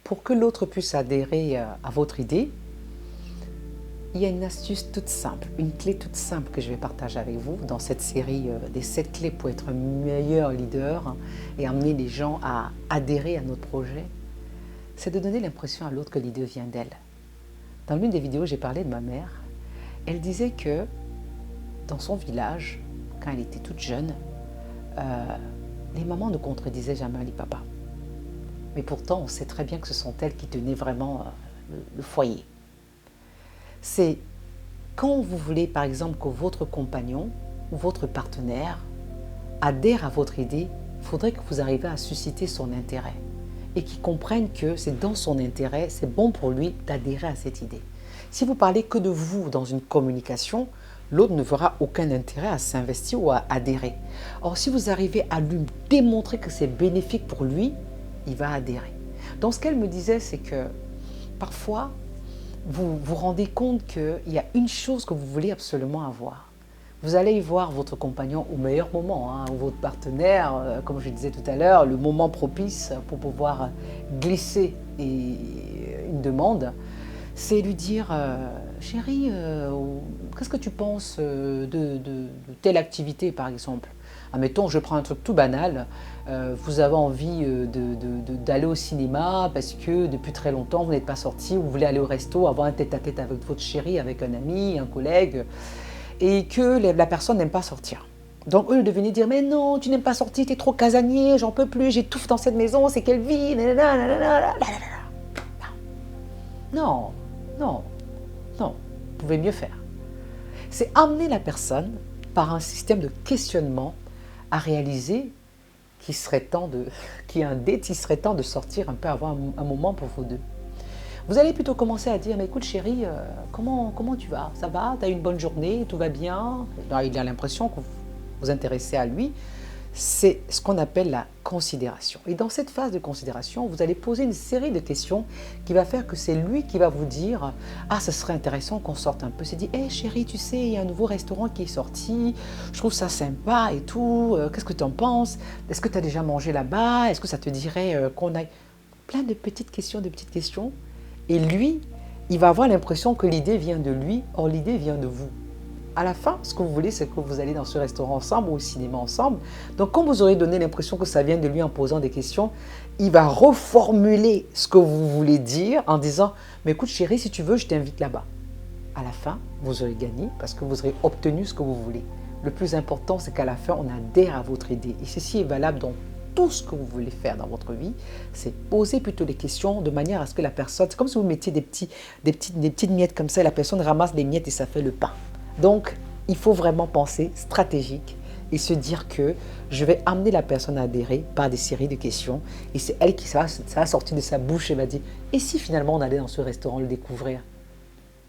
Pour que l'autre puisse adhérer à votre idée, il y a une astuce toute simple, une clé toute simple que je vais partager avec vous dans cette série des 7 clés pour être un meilleur leader et amener les gens à adhérer à notre projet. C'est de donner l'impression à l'autre que l'idée vient d'elle. Dans l'une des vidéos, j'ai parlé de ma mère. Elle disait que dans son village, quand elle était toute jeune, les mamans ne contredisaient jamais les papas. Mais pourtant, on sait très bien que ce sont elles qui tenaient vraiment le foyer. C'est quand vous voulez, par exemple, que votre compagnon ou votre partenaire adhère à votre idée, il faudrait que vous arriviez à susciter son intérêt et qu'il comprenne que c'est dans son intérêt, c'est bon pour lui d'adhérer à cette idée. Si vous parlez que de vous dans une communication, l'autre ne verra aucun intérêt à s'investir ou à adhérer. Or, si vous arrivez à lui démontrer que c'est bénéfique pour lui, il va adhérer. Donc, ce qu'elle me disait, c'est que parfois, vous vous rendez compte qu'il y a une chose que vous voulez absolument avoir. Vous allez y voir votre compagnon au meilleur moment, ou votre partenaire, comme je disais tout à l'heure, le moment propice pour pouvoir glisser une demande, c'est lui dire chérie, qu'est-ce que tu penses de telle activité par exemple? Admettons, je prends un truc tout banal, vous avez envie d'aller au cinéma parce que depuis très longtemps vous n'êtes pas sorti, vous voulez aller au resto, avoir un tête-à-tête avec votre chérie, avec un ami, un collègue, et que la personne n'aime pas sortir. Donc eux de venir dire mais non, tu n'aimes pas sortir, tu es trop casanier, j'en peux plus, j'étouffe dans cette maison, c'est quelle vie, non, non, non, vous pouvez mieux faire. C'est amener la personne par un système de questionnement à réaliser qu'il y a un date, il serait temps de sortir un peu, avoir un moment pour vous deux. Vous allez plutôt commencer à dire, mais écoute chérie, comment tu vas? Ça va? Tu as eu une bonne journée? Tout va bien? Là, il a l'impression que vous vous intéressez à lui. C'est ce qu'on appelle la considération. Et dans cette phase de considération, vous allez poser une série de questions qui va faire que c'est lui qui va vous dire « Ah, ce serait intéressant qu'on sorte un peu. » C'est dit « Hé chérie, tu sais, il y a un nouveau restaurant qui est sorti, je trouve ça sympa et tout, qu'est-ce que tu en penses? Est-ce que tu as déjà mangé là-bas? Est-ce que ça te dirait qu'on aille ?» Plein de petites questions, Et lui, il va avoir l'impression que l'idée vient de lui, or l'idée vient de vous. À la fin, ce que vous voulez, c'est que vous allez dans ce restaurant ensemble ou au cinéma ensemble. Donc, quand vous aurez donné l'impression que ça vient de lui en posant des questions, il va reformuler ce que vous voulez dire en disant « Mais écoute chérie, si tu veux, je t'invite là-bas. » À la fin, vous aurez gagné parce que vous aurez obtenu ce que vous voulez. Le plus important, c'est qu'à la fin, on adhère à votre idée. Et ceci est valable dans tout ce que vous voulez faire dans votre vie, c'est poser plutôt des questions de manière à ce que la personne, c'est comme si vous mettiez des petites miettes comme ça, et la personne ramasse des miettes et ça fait le pain. Donc, il faut vraiment penser stratégique et se dire que je vais amener la personne à adhérer par des séries de questions et c'est elle qui ça va sortir de sa bouche et va dire « Et si finalement on allait dans ce restaurant le découvrir ?»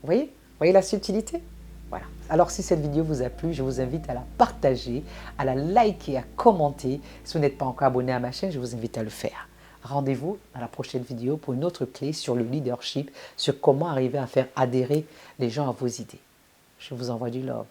Vous voyez? Vous voyez la subtilité? Voilà. Alors si cette vidéo vous a plu, je vous invite à la partager, à la liker, à commenter. Si vous n'êtes pas encore abonné à ma chaîne, je vous invite à le faire. Rendez-vous dans la prochaine vidéo pour une autre clé sur le leadership, sur comment arriver à faire adhérer les gens à vos idées. Je vous envoie du love.